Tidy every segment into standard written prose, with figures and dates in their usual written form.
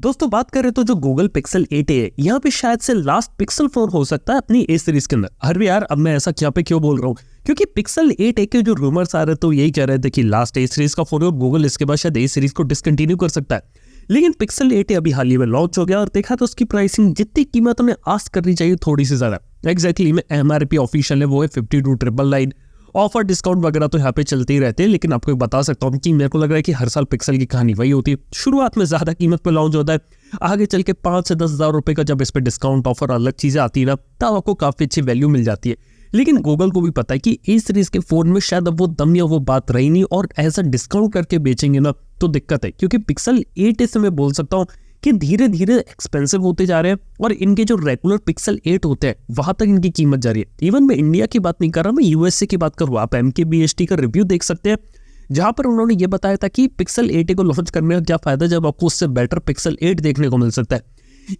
दोस्तों बात करें तो जो गूगल पिक्सल 8a है, यहाँ पे शायद से लास्ट पिक्सल फोन हो सकता है अपनी ए सीरीज के अंदर। अरे यार अब मैं ऐसा यहाँ पे क्यों बोल रहा हूँ, क्योंकि पिक्सल 8a के जो रूमर्स आ रहे तो यही कह रहे थे कि लास्ट ए सीरीज का फोन है और गूगल इसके बाद शायद ए सीरीज को डिसकंटिन्यू कर सकता है। लेकिन पिक्सल 8a अभी हाल ही में लॉन्च हो गया और देखा तो उसकी प्राइसिंग जितनी कीमत उन्हें आस्क करनी चाहिए थोड़ी सी ज्यादा। एग्जैक्टली में MRP ऑफिशियल है वो है 52,999। ऑफर डिस्काउंट वगैरह तो यहाँ पे चलते ही रहते हैं, लेकिन आपको बता सकता हूँ कि मेरे को लग रहा है कि हर साल पिक्सल की कहानी वही होती है। शुरुआत में ज्यादा कीमत पे लॉन्च होता है, आगे चल के 5 से 10 हज़ार रुपए का जब इस पे डिस्काउंट ऑफर अलग चीजें आती है ना, तब आपको काफी अच्छी वैल्यू मिल जाती है। लेकिन गूगल को भी पता है कि ए सीरीज के फोन में शायद अब वो दम या वो बात रही नहीं और ऐसा डिस्काउंट करके बेचेंगे ना तो दिक्कत है, क्योंकि पिक्सल 8 से मैं बोल सकता हूँ कि धीरे धीरे एक्सपेंसिव होते जा रहे हैं और इनके जो रेगुलर पिक्सल 8 होते हैं वहां तक इनकी कीमत जा रही है। इवन मैं इंडिया की बात नहीं कर रहा, मैं यूएसए की बात करूँ। आप MKBHD का रिव्यू देख सकते हैं जहां पर उन्होंने ये बताया था कि पिक्सल 8 को लॉन्च करने का क्या फायदा जब आपको उससे बेटर पिक्सल 8 देखने को मिल सकता है।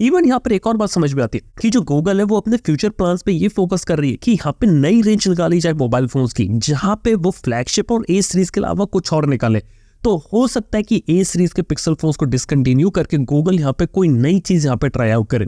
इवन यहाँ पर एक और बात समझ में आती है कि जो गूगल है वो अपने फ्यूचर प्लान्स पे ये फोकस कर रही है कि यहाँ पे नई रेंज निकाली जाए मोबाइल फोन्स की, जहां पे वो फ्लैगशिप और ए सीरीज के अलावा कुछ और निकाले। तो हो सकता है कि ए सीरीज के पिक्सल फोन्स को डिसकंटिन्यू करके गूगल यहाँ पे कोई नई चीज यहाँ पे ट्राई आउट करे।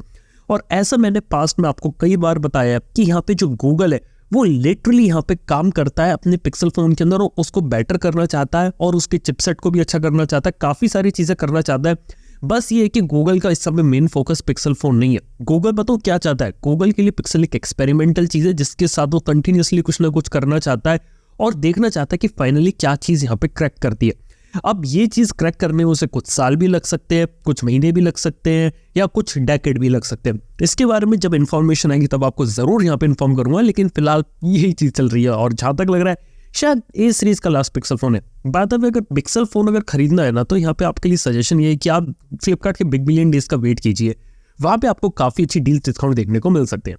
और ऐसा मैंने पास्ट में आपको कई बार बताया कि यहाँ पे जो गूगल है वो लिटरली यहाँ पे काम करता है अपने पिक्सल फोन के अंदर और उसको बेटर करना चाहता है और उसके चिपसेट को भी अच्छा करना चाहता है, काफी सारी चीजें करना चाहता है। बस ये है कि गूगल का इस समय मेन फोकस पिक्सल फोन नहीं है। गूगल बताओ क्या चाहता है, गूगल के लिए पिक्सल एक एक्सपेरिमेंटल चीज है जिसके साथ वो कंटिन्यूसली कुछ ना कुछ करना चाहता है और देखना चाहता है कि फाइनली क्या चीज यहाँ पे क्रैक करती है। अब ये चीज क्रैक करने में उसे कुछ साल भी लग सकते हैं, कुछ महीने भी लग सकते हैं या कुछ डेकेड भी लग सकते हैं। इसके बारे में जब इन्फॉर्मेशन आएगी तब आपको जरूर यहाँ पे इन्फॉर्म करूंगा, लेकिन फिलहाल यही चीज चल रही है और जहां तक लग रहा है शायद ए सीरीज का लास्ट पिक्सल फोन है। बात है अगर पिक्सल फोन अगर खरीदना है ना तो यहाँ पे आपके लिए सजेशन ये है कि आप फ्लिपकार्ट के बिग बिलियन डेज का वेट कीजिए, वहां पे आपको काफी अच्छी डील डिस्काउंट देखने को मिल सकते हैं।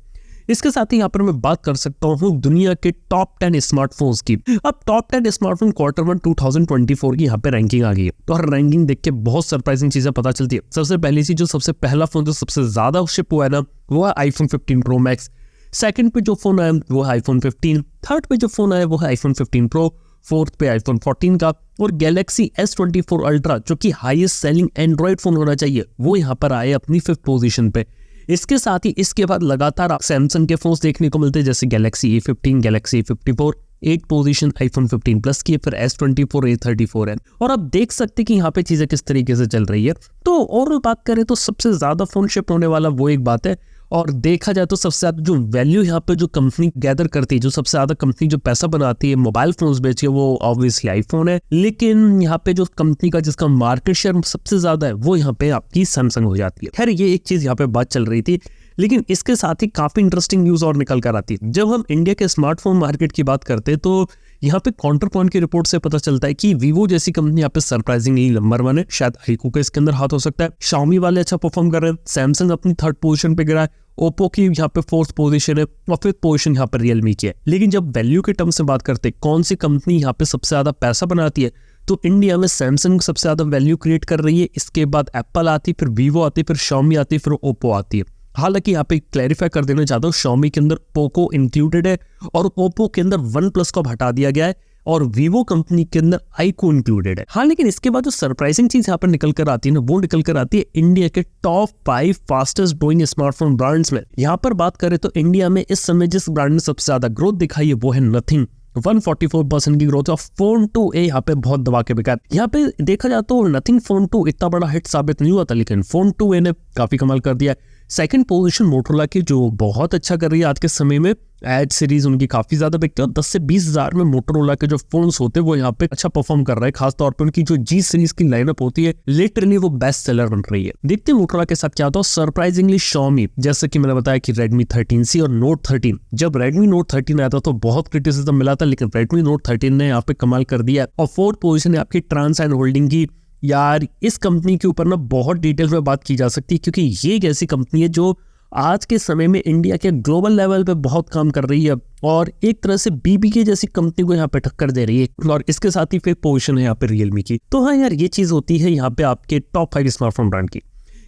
इसके साथ ही यहाँ पर मैं बात कर सकता हूँ दुनिया के टॉप 10 स्मार्टफोन्स की। अब टॉप 10 स्मार्टफोन Q1 2024 की यहाँ पे रैंकिंग आ गई है। तो हर रैंकिंग देख के बहुत सरप्राइजिंग चीजें पता चलती है। सबसे पहली चीज, जो सबसे पहला फोन जो सबसे ज्यादा शिप हुआ है ना वो है iPhone 15 Pro Max। सेकंड पे जो फोन आया वो है iPhone 15। थर्ड पे जो फोन आया वो है iPhone 15 Pro। फोर्थ पे iPhone 14 का और Galaxy S24 Ultra जो कि हाईएस्ट सेलिंग एंड्रॉइड फोन होना चाहिए वो यहाँ पर आए अपनी 5th पोजीशन पे। इसके साथ ही इसके बाद लगातार सैमसंग के फोन्स देखने को मिलते हैं जैसे Galaxy A15, Galaxy A54। 8th position iPhone 15 Plus की, फिर S24, A34 है। और आप देख सकते कि यहाँ पे चीजें किस तरीके से चल रही है। तो ओवरऑल बात करें तो सबसे ज्यादा फोन शिप होने वाला वो एक बात है। और देखा जाए तो सबसे ज्यादा जो वैल्यू यहाँ पे जो कंपनी गैदर करती है, जो सबसे ज्यादा कंपनी जो पैसा बनाती है मोबाइल फोन्स बेच के, वो ऑब्वियसली आईफोन है। लेकिन यहाँ पे जो कंपनी का जिसका मार्केट शेयर सबसे ज्यादा है वो यहाँ पे आपकी सैमसंग हो जाती है। खैर ये एक चीज यहाँ पे बात चल रही थी, लेकिन इसके साथ ही काफी इंटरेस्टिंग न्यूज और निकल कर आती है। जब हम इंडिया के स्मार्टफोन मार्केट की बात करते हैं तो यहाँ पे काउंटर पॉइंट की रिपोर्ट से पता चलता है कि वीवो जैसी कंपनी यहाँ पे सरप्राइजिंगली नंबर 1 है। शायद आईक्यू का इसके अंदर हाथ हो सकता है। Xiaomi वाले अच्छा परफॉर्म कर रहे हैं। सैमसंग अपनी 3rd पोजीशन पे गिरा है। ओप्पो की यहाँ पे 4th पोजीशन है और 5th पोजीशन यहाँ पर रियलमी की है। लेकिन जब वैल्यू के टर्म से बात करते हैं कौन सी कंपनी यहाँ पे सबसे ज्यादा पैसा बनाती है, तो इंडिया में सैमसंग सबसे ज्यादा वैल्यू क्रिएट कर रही है। इसके बाद एप्पल आती, फिर वीवो आती, फिर Xiaomi आती, फिर ओप्पो आती है। हालांकि यहाँ पे क्लैरिफाई कर देना चाहता हूँ, Xiaomi के अंदर पोको इंक्लूडेड है और ओप्पो के अंदर OnePlus को हटा दिया गया है और वीवो कंपनी के अंदर आईक्यू इंक्लूडेड है। हाँ, लेकिन इसके बाद जो सरप्राइजिंग चीज यहाँ पर निकल कर आती है ना वो निकल कर आती है इंडिया के top 5 fastest growing smartphone brands में। यहाँ पर बात करें तो इंडिया में इस समय जिस ब्रांड ने सबसे ज्यादा ग्रोथ दिखाई है वो है नथिंग। 144% की ग्रोथ है। फोन 2A यहाँ पे बहुत दबा के बिका। यहाँ पे देखा जाए तो नथिंग फोन 2 इतना बड़ा हिट साबित नहीं हुआ था, लेकिन फोन 2A ने काफी कमाल कर दिया। सेकंड पोजीशन मोटरोला की जो बहुत अच्छा कर रही है आज के समय में। एज सीरीज उनकी काफी ज्यादा बिकती है और 10 से 20 हज़ार में मोटरोला के जो फोन्स होते हैं वो यहाँ पे अच्छा परफॉर्म कर रहा है। खासतौर पर उनकी जो G सीरीज की लाइनअप होती है लिटरली वो बेस्ट सेलर बन रही है। देखते हैं मोटरोला के साथ क्या होता है। सरप्राइजिंगली Xiaomi, जैसे कि मैंने बताया कि Redmi 13C और Note 13, जब Redmi Note 13 आया था तो बहुत क्रिटिसिज्म मिला था, लेकिन Redmi Note 13 ने यहाँ पे कमाल कर दिया। और 4th पोजीशन है आपकी ट्रांसएंड होल्डिंग की। यार इस कंपनी के ऊपर ना बहुत डिटेल में बात की जा सकती है, क्योंकि ये एक ऐसी कंपनी है जो आज के समय में इंडिया के ग्लोबल लेवल पे बहुत काम कर रही है और एक तरह से BBK जैसी कंपनी को यहाँ पे टक्कर दे रही है। और इसके साथ ही फिर पोजीशन है यहाँ पे रियलमी की। तो हाँ यार ये चीज होती है यहाँ पे आपके टॉप 5 स्मार्टफोन ब्रांड की।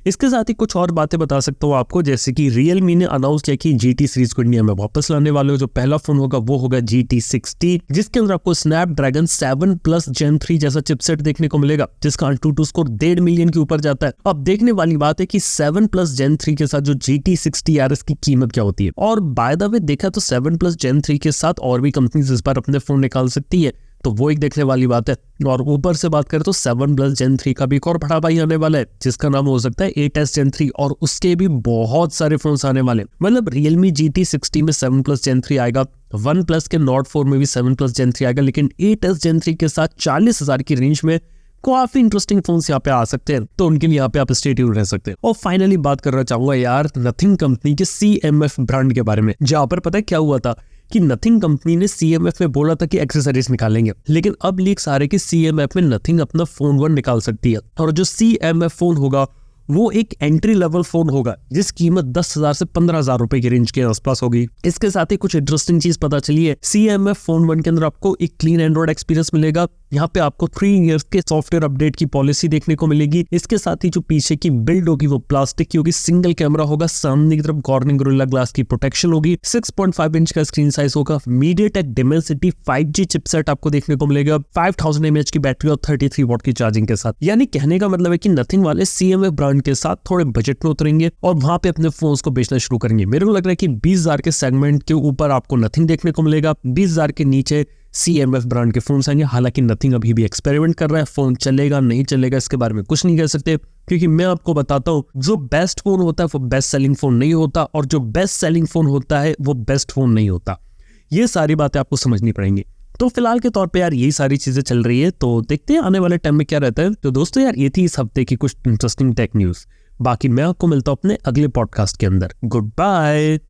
इसके साथ ही कुछ और बातें बता सकता हूँ आपको, जैसे कि Realme ने अनाउंस किया कि GT सीरीज को इंडिया में वापस लाने वाले हो। जो पहला फोन होगा वो होगा GT60, जिसके अंदर आपको Snapdragon 7+ Gen 3 जैसा चिपसेट देखने को मिलेगा, जिसका AnTuTu स्कोर 1.5 मिलियन के ऊपर जाता है। अब देखने वाली बात है कि 7+ Gen 3 के साथ जो GT60 RS की कीमत क्या होती है। और बाय द वे देखा तो 7+ Gen 3 के साथ और भी कंपनीज इस बार अपने फोन निकाल सकती है, तो वो एक देखने वाली बात है। और ऊपर से बात करें तो 7+ Gen 3 का भी एक और बड़ा भाई आने वाला है, जिसका नाम हो सकता है 8s Gen 3, और उसके भी बहुत सारे फोन्स आने वाले हैं। मतलब Realme GT60 में 7+ Gen 3 आएगा, OnePlus के Nord 4 में भी 7+ Gen 3 आएगा, लेकिन 8s Gen 3 के साथ 40,000 की रेंज में काफी इंटरेस्टिंग फोन्स यहाँ पे आ सकते हैं, तो उनके लिए यहाँ पे आप स्टे ट्यून्ड रह सकते हैं। और फाइनली बात करना चाहूंगा यार नथिंग कंपनी के CMF ब्रांड के बारे में, जहाँ पर पता है क्या हुआ था कि नथिंग कंपनी ने CMF में बोला था कि एक्सेसरीज निकालेंगे, लेकिन अब लीक्स आ रहे कि CMF में नथिंग अपना फोन 1 निकाल सकती है। और जो CMF फोन होगा वो एक एंट्री लेवल फोन होगा, जिस कीमत 10,000 से 15,000 रुपए की रेंज के आसपास होगी। इसके साथ ही कुछ इंटरेस्टिंग चीज पता चली है, CMF फोन 1 के अंदर आपको एक क्लीन एंड्रॉइड एक्सपीरियंस मिलेगा। यहाँ पे आपको 3 इयर्स के सॉफ्टवेयर अपडेट की पॉलिसी देखने को मिलेगी। इसके साथ ही जो पीछे की बिल्ड होगी वो प्लास्टिक की होगी, सिंगल कैमरा होगा, सामने की तरफ कॉर्निंग गोरिल्ला ग्लास की प्रोटेक्शन होगी, 6.5 इंच का स्क्रीन साइज होगा, MediaTek Dimensity 5G चिपसेट आपको देखने को मिलेगा, 5000 mAh की बैटरी और 33 वॉट की चार्जिंग के साथ। यानी कहने का मतलब है कि नथिंग वाले CMF ब्रांड के साथ थोड़े बजट में उतरेंगे और वहां पे अपने फोन्स को बेचना शुरू करेंगे। मेरे को लग रहा है कि 20,000 के सेगमेंट के ऊपर आपको नथिंग देखने को मिलेगा, 20,000 के नीचे CMF ब्रांड के फोन्स आएंगे। हालांकि नथिंग अभी भी एक्सपेरिमेंट कर रहा है, फोन चलेगा नहीं चलेगा इसके बारे में कुछ नहीं कह सकते, क्योंकि मैं आपको बताता हूँ जो बेस्ट फोन होता है वो बेस्ट सेलिंग फोन नहीं होता, और जो बेस्ट सेलिंग फोन होता है वो बेस्ट फोन नहीं होता। ये सारी बातें आपको समझनी पड़ेंगी। तो फिलहाल के तौर पे यार यही सारी चीजें चल रही है, तो देखते हैं आने वाले टाइम में क्या रहता है। तो दोस्तों यार ये थी इस हफ्ते की कुछ इंटरेस्टिंग टेक न्यूज। बाकी मैं आपको मिलता हूँ अपने अगले पॉडकास्ट के अंदर। Good bye.